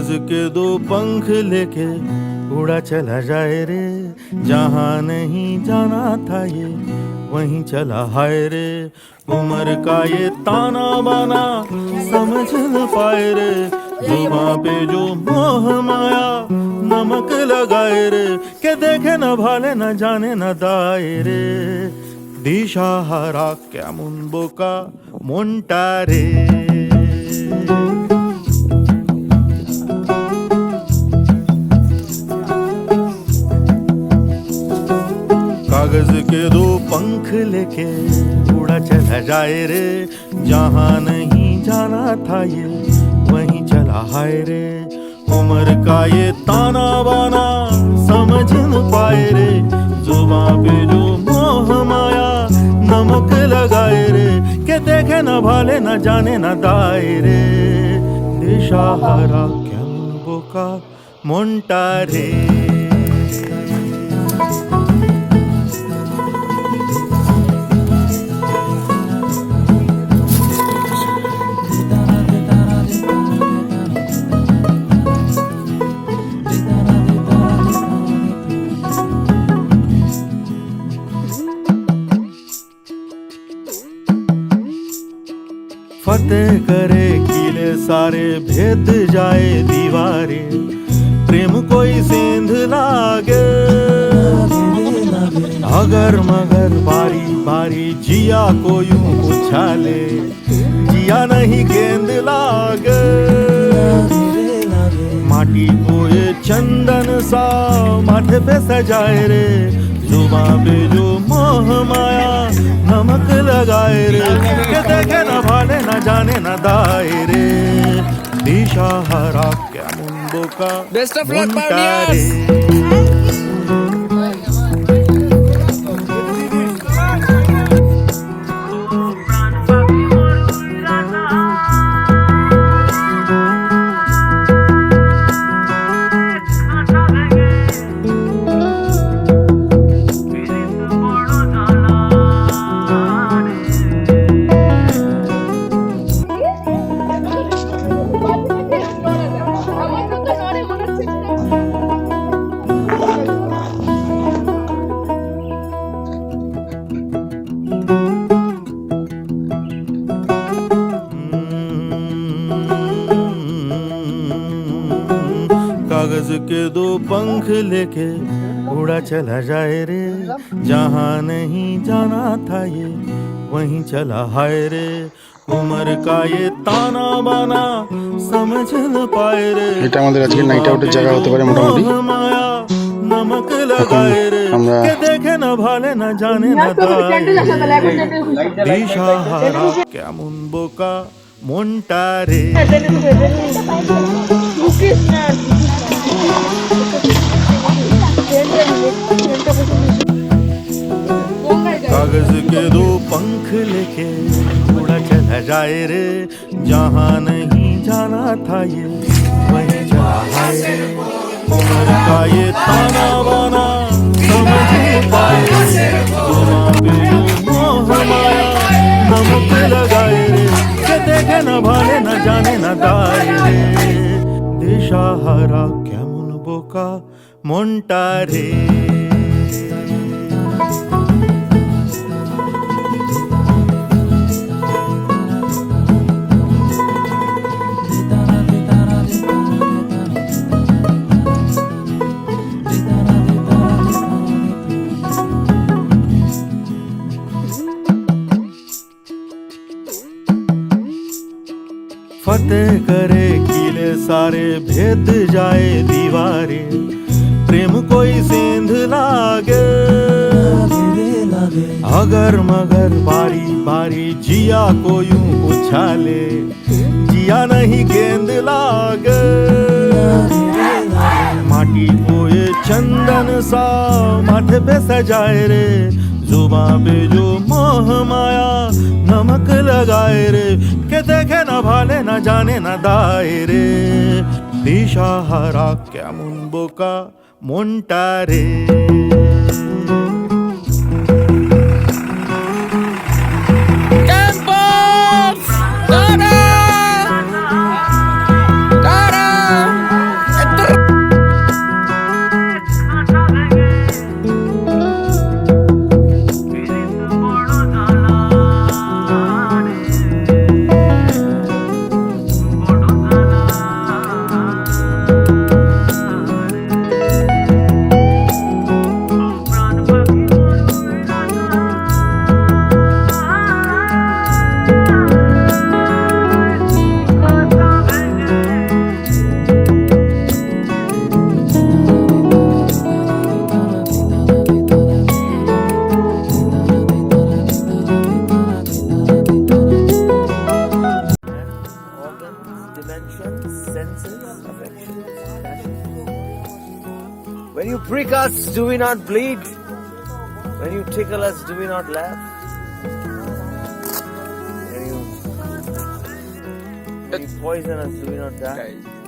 कागज के दो पंख लेके उड़ा चला जाए रे, जहाँ नहीं जाना था ये वहीं चला हाय रे। उम्र का ये ताना बाना समझ न पाए रे, जुबां पे जो मोह माया नमक लगाए रे, के देखे न भाले न जाने न दाए रे। दिशाहारा কেমন বোকা মনটা রে। कागज के दो पंख लेके उड़ा चला जाए रे, जहाँ नहीं जाना था ये वहीं चला हाय रे। उम्र का ये ताना बाना समझ न पाए रे, जुबां पे जो मोह माया नमक लगाए रे, के देखे न भाले न जाने न दाए रे। दिशाहारा কেমন বোকা মনটা রে। फतेह करे किले सारे, भेद जाए दीवारे, प्रेम कोई सेंध लागे। अगर मगर बारी बारी जिया को यूं उछाले, जिया नहीं गेंद लागे। माटी को ये चंदन सा माथे पे सजाए रे, जुबां पे जो मोह माया नमक लगाए रे, के देखे न भाले न जाने न दाए रे। दिशाहारा কেমন বোকা মনটা রে। कागज के दो पंख लेके उड़ा चला जाए रे, जहाँ नहीं जाना था ये वहीं चला हाय रे। उम्र का ये ताना बाना समझ न पाए रे, এটা আমাদের আজকে নাইট আউটের জায়গা হতে পারে মোটামুটি। माया नमक लगाए रे, के देखे न भाले न जाने न दाए रे। दिशाहारा কেমন বোকা মনটা রে। कागज के दो पंख लेके उड़ा चला जाए रे, जहाँ नहीं जाना था ये वहीं चला हाय रे। उम्र का ये ताना बाना समझ नहीं पाए रे, जुबां पे जो मोह माया नमक लगाए रे, के देखे न भाले न जाने न दाए रे। दिशाहारा কেমন বোকা মনটা রে। फतेह करे किले सारे, भेद जाए दीवारे, प्रेम कोई सेंध लागे। अगर मगर बारी बारी जिया को यूं उछाले, जिया नहीं गेंद लागे। माटी को ये चंदन सा माथे पे सजाए रे, जुबां पे जो मोह माया नमक लगाए रे, के देखे न भाले न जाने न दाए रे। दिशाहारा কেমন বোকা মনটা রে। Campos! Tara! Tara! When you prick us, do we not bleed? When you tickle us, do we not laugh? When you poison us, do we not die?